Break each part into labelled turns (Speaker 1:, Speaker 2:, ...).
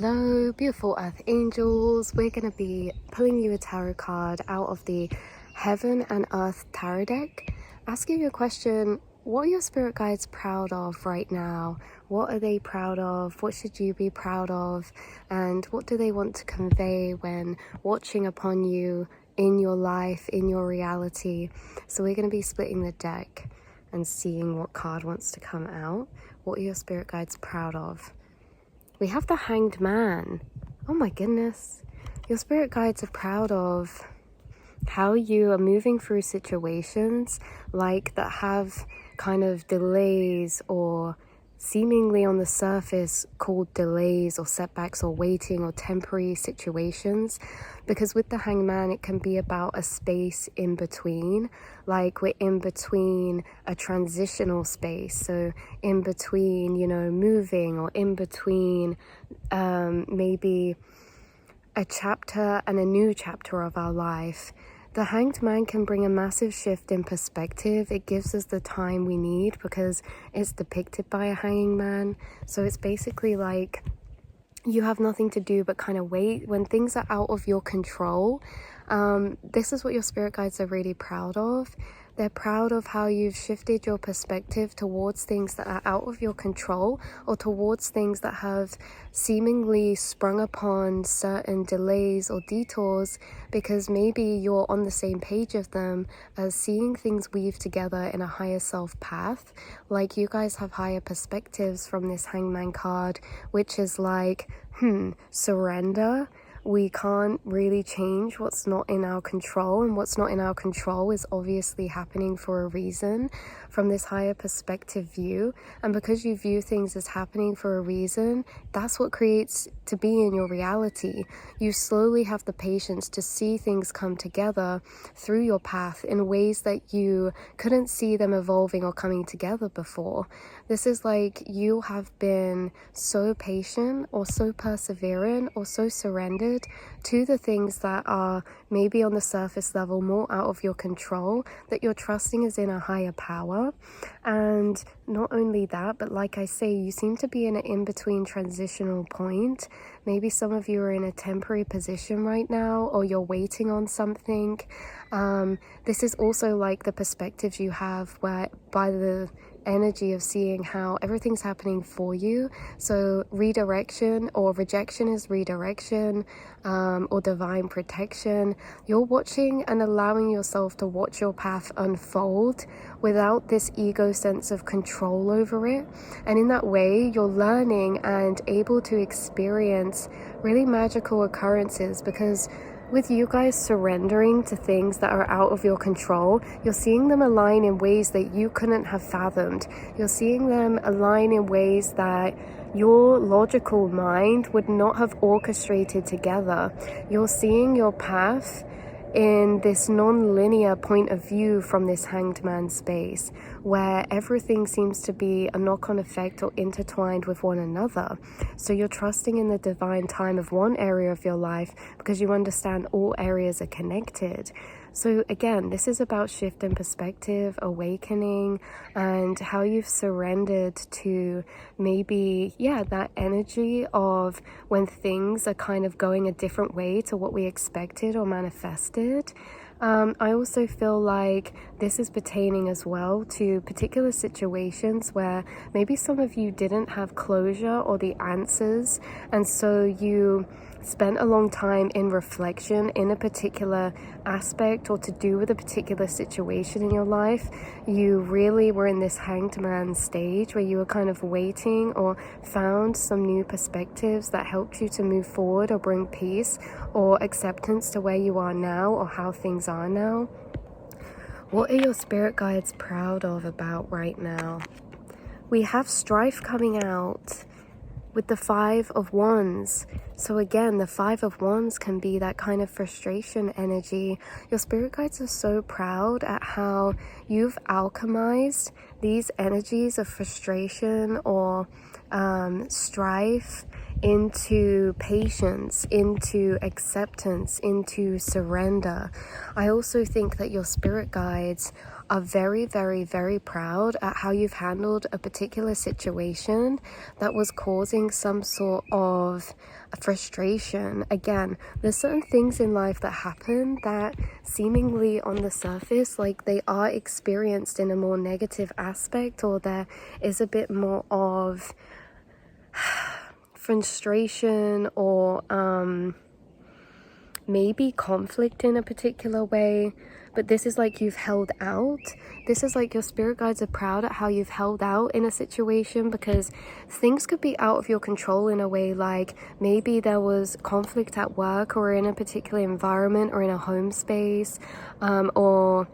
Speaker 1: Hello, beautiful earth angels. We're going to be pulling you a tarot card out of the Heaven and Earth tarot deck, asking you a question. What are your spirit guides proud of right now? What are they proud of? What should you be proud of? And what do they want to convey when watching upon you in your life, in your reality? So we're going to be splitting the deck and seeing what card wants to come out. What are your spirit guides proud of? We have the Hanged Man. Oh my goodness. Your spirit guides are proud of how you are moving through situations like that have kind of delays or seemingly on the surface called delays or setbacks or waiting or temporary situations, because with the hangman it can be about a space in between, like we're in between a transitional space, so in between, you know, moving, or in between maybe a chapter and a new chapter of our life. The Hanged Man can bring a massive shift in perspective. It gives us the time we need because it's depicted by a hanging man. So it's basically like you have nothing to do but kind of wait when things are out of your control. This is what your spirit guides are really proud of. They're proud of how you've shifted your perspective towards things that are out of your control, or towards things that have seemingly sprung upon certain delays or detours, because maybe you're on the same page of them as seeing things weave together in a higher self path. Like you guys have higher perspectives from this hangman card, which is like, surrender. We can't really change what's not in our control, and what's not in our control is obviously happening for a reason from this higher perspective view. And because you view things as happening for a reason, that's what creates to be in your reality. You slowly have the patience to see things come together through your path in ways that you couldn't see them evolving or coming together before. This is like you have been so patient or so perseverant or so surrendered to the things that are maybe on the surface level more out of your control, that you're trusting is in a higher power. And not only that, but like I say, you seem to be in an in-between transitional point. Maybe some of you are in a temporary position right now, or you're waiting on something. This is also like the perspectives you have where by the energy of seeing how everything's happening for you. So redirection or rejection is redirection, or divine protection. You're watching and allowing yourself to watch your path unfold without this ego sense of control over it. And in that way, you're learning and able to experience really magical occurrences, because with you guys surrendering to things that are out of your control, you're seeing them align in ways that you couldn't have fathomed. You're seeing them align in ways that your logical mind would not have orchestrated together. You're seeing your path in this non-linear point of view from this hanged man space, where everything seems to be a knock-on effect or intertwined with one another. So you're trusting in the divine time of one area of your life because you understand all areas are connected. So again, this is about shift in perspective, awakening, and how you've surrendered to maybe, that energy of when things are kind of going a different way to what we expected or manifested. I also feel like this is pertaining as well to particular situations where maybe some of you didn't have closure or the answers, and so you spent a long time in reflection in a particular aspect or to do with a particular situation in your life. You really were in this hanged man stage where you were kind of waiting or found some new perspectives that helped you to move forward or bring peace or acceptance to where you are now or how things are now. What are your spirit guides proud of about right now? We have strife coming out with the Five of Wands. So again, the Five of Wands can be that kind of frustration energy. Your spirit guides are so proud at how you've alchemized these energies of frustration or strife into patience, into acceptance, into surrender. I also think that your spirit guides are very, very, very proud at how you've handled a particular situation that was causing some sort of frustration. Again, there's certain things in life that happen that seemingly on the surface, like they are experienced in a more negative aspect, or there is a bit more of frustration or maybe conflict in a particular way. But this is like you've held out. This is like your spirit guides are proud at how you've held out in a situation, because things could be out of your control in a way. Like maybe there was conflict at work or in a particular environment or in a home space, or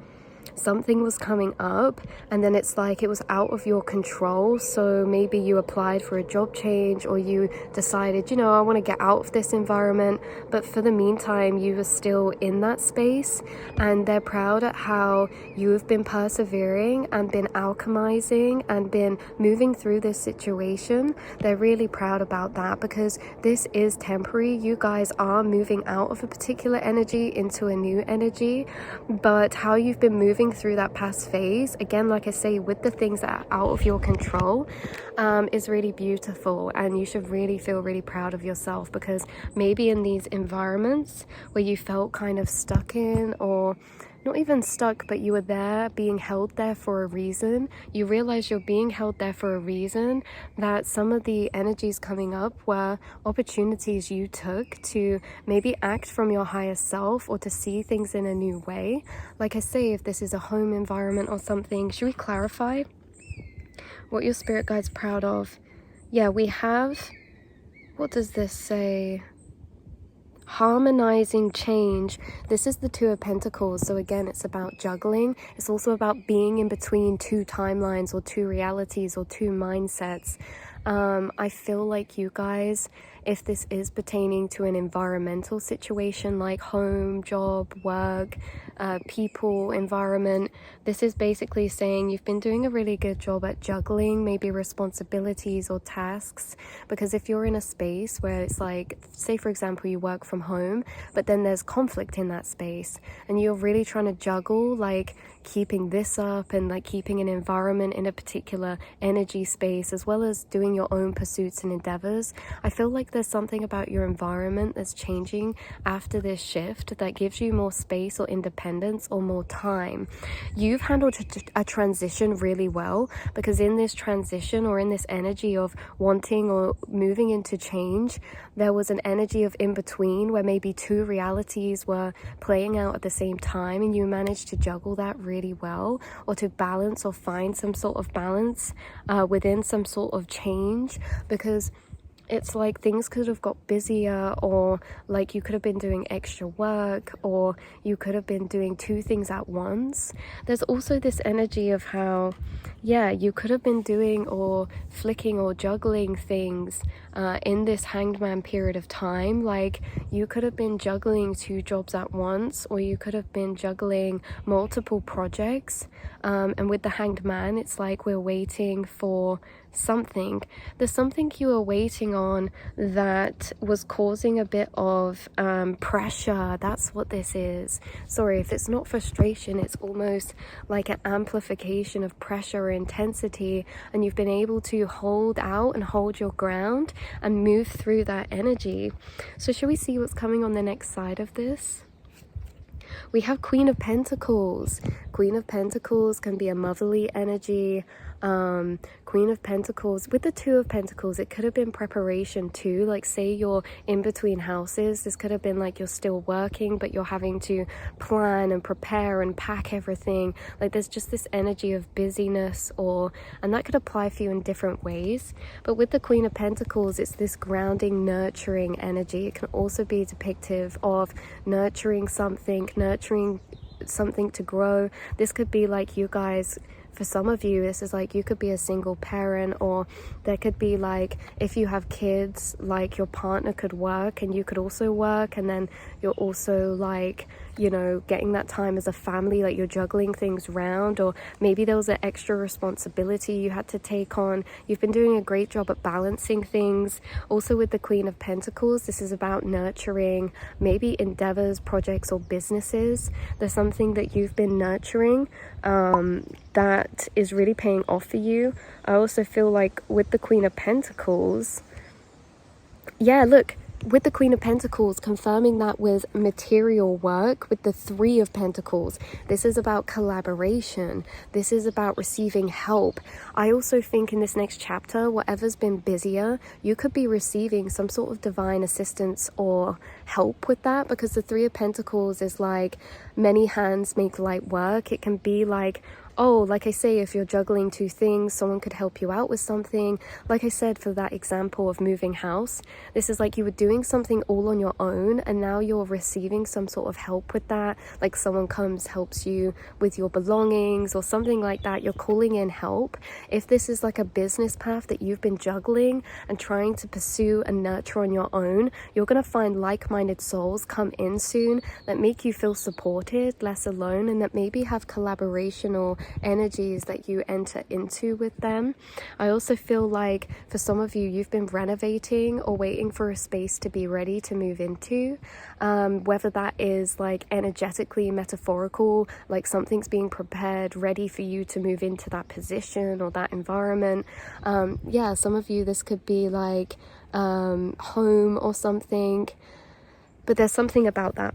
Speaker 1: something was coming up, and then it's like it was out of your control. So maybe you applied for a job change, or you decided, you know, I want to get out of this environment, but for the meantime you were still in that space. And they're proud at how you've been persevering and been alchemizing and been moving through this situation. They're really proud about that, because this is temporary. You guys are moving out of a particular energy into a new energy, but how you've been moving through that past phase, again, like I say, with the things that are out of your control, is really beautiful. And you should really feel really proud of yourself, because maybe in these environments where you felt kind of stuck in, or not even stuck, but you were there being held there for a reason, you realize you're being held there for a reason, that some of the energies coming up were opportunities you took to maybe act from your higher self, or to see things in a new way. Like I say, if this is a home environment or something, should we clarify what your spirit guide's proud of? Yeah, we have, what does this say? Harmonizing change. This is the Two of Pentacles. So again, it's about juggling. It's also about being in between two timelines, or two realities, or two mindsets. I feel like you guys, if this is pertaining to an environmental situation like home, job, work, people, environment, this is basically saying you've been doing a really good job at juggling maybe responsibilities or tasks. Because if you're in a space where it's like, say for example, you work from home, but then there's conflict in that space, and you're really trying to juggle like keeping this up and like keeping an environment in a particular energy space, as well as doing your own pursuits and endeavors, I feel like there's something about your environment that's changing after this shift that gives you more space or independence or more time. You've handled a transition really well, because in this transition, or in this energy of wanting or moving into change, there was an energy of in between where maybe two realities were playing out at the same time, and you managed to juggle that really well, or to balance or find some sort of balance within some sort of change. Because it's like things could have got busier, or like you could have been doing extra work, or you could have been doing two things at once. There's also this energy of how, yeah, you could have been doing or flicking or juggling things in this hanged man period of time. Like you could have been juggling two jobs at once, or you could have been juggling multiple projects. And with the hanged man, it's like we're waiting for something. There's something you were waiting on that was causing a bit of pressure. That's what this is. Sorry if it's not frustration, it's almost like an amplification of pressure or intensity, and you've been able to hold out and hold your ground and move through that energy. So should we see what's coming on the next side of this? We have Queen of Pentacles. Queen of Pentacles can be a motherly energy. Queen of Pentacles with the Two of Pentacles, it could have been preparation too. Like say you're in between houses, this could have been like you're still working, but you're having to plan and prepare and pack everything. Like there's just this energy of busyness, and that could apply for you in different ways. But with the Queen of Pentacles, it's this grounding, nurturing energy. It can also be depictive of nurturing something to grow. This could be like you guys, for some of you, this is like you could be a single parent, or there could be like if you have kids, like your partner could work and you could also work, and then you're also like you know, getting that time as a family, like you're juggling things around, or maybe there was an extra responsibility you had to take on. You've been doing a great job at balancing things. Also with the Queen of Pentacles, this is about nurturing maybe endeavors, projects, or businesses. There's something that you've been nurturing that is really paying off for you. I also feel like with the Queen of Pentacles, yeah, look, with the Queen of Pentacles, confirming that with material work, with the Three of Pentacles, this is about collaboration. This is about receiving help. I also think in this next chapter, whatever's been busier, you could be receiving some sort of divine assistance or help with that, because the Three of Pentacles is like many hands make light work. It can be like, oh, like I say, if you're juggling two things, someone could help you out with something. Like I said, for that example of moving house, this is like you were doing something all on your own, and now you're receiving some sort of help with that. Like someone comes, helps you with your belongings or something like that. You're calling in help. If this is like a business path that you've been juggling and trying to pursue and nurture on your own, you're going to find like-minded souls come in soon that make you feel supported, less alone, and that maybe have collaborational energies that you enter into with them. I also feel like for some of you, you've been renovating or waiting for a space to be ready to move into, whether that is like energetically metaphorical, like something's being prepared, ready for you to move into that position or that environment. Yeah, some of you, this could be like home or something, but there's something about that.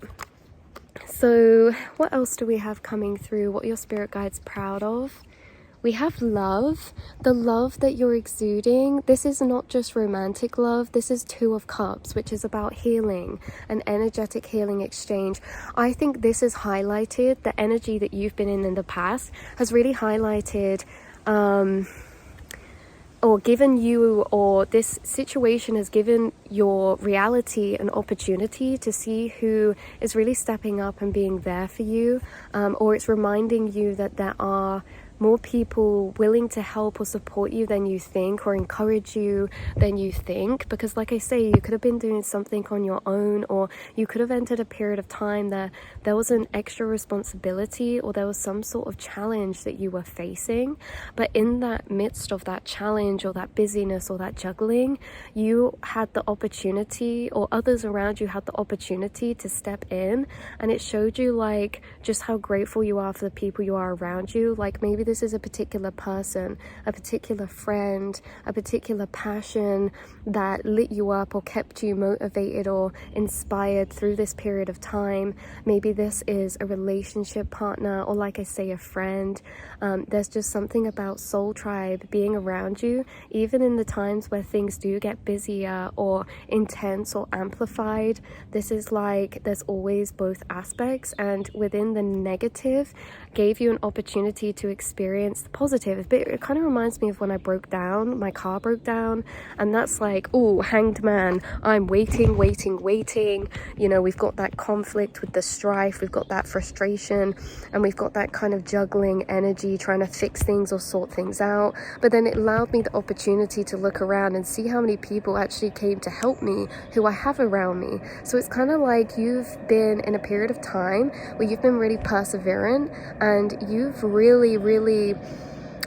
Speaker 1: So what else do we have coming through? What are your spirit guides proud of? We have love, the love that you're exuding. This is not just romantic love. This is Two of Cups, which is about healing, an energetic healing exchange. I think this is highlighted, the energy that you've been in the past has really highlighted or given you, or this situation has given your reality an opportunity to see who is really stepping up and being there for you, or it's reminding you that there are more people willing to help or support you than you think, or encourage you than you think. Because like I say, you could have been doing something on your own, or you could have entered a period of time that there was an extra responsibility, or there was some sort of challenge that you were facing. But in that midst of that challenge or that busyness or that juggling, you had the opportunity, or others around you had the opportunity to step in, and it showed you like just how grateful you are for the people you are around you. Like maybe this is a particular person, a particular friend, a particular passion that lit you up or kept you motivated or inspired through this period of time. Maybe this is a relationship partner, or like I say, a friend. There's just something about Soul Tribe being around you, even in the times where things do get busier or intense or amplified. This is like there's always both aspects, and within the negative gave you an opportunity to experience the positive. It kind of reminds me of when I broke down, my car broke down, and that's like, oh, hanged man, I'm waiting. You know, we've got that conflict with the strife, we've got that frustration, and we've got that kind of juggling energy, trying to fix things or sort things out. But then it allowed me the opportunity to look around and see how many people actually came to help me, who I have around me. So it's kind of like you've been in a period of time where you've been really perseverant, and you've really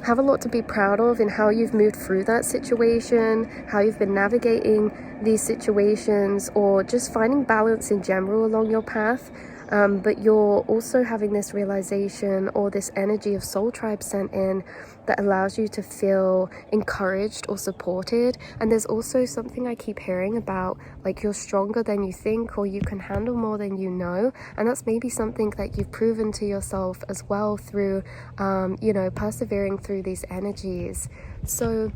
Speaker 1: have a lot to be proud of in how you've moved through that situation, how you've been navigating these situations, or just finding balance in general along your path. But you're also having this realization, or this energy of Soul Tribe sent in, that allows you to feel encouraged or supported. And there's also something I keep hearing about, like you're stronger than you think, or you can handle more than you know. And that's maybe something that you've proven to yourself as well through, you know, persevering through these energies. So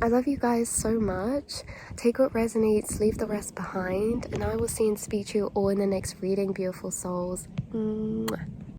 Speaker 1: I love you guys so much. Take what resonates, leave the rest behind, and I will see and speak to you all in the next reading, beautiful souls. Mwah.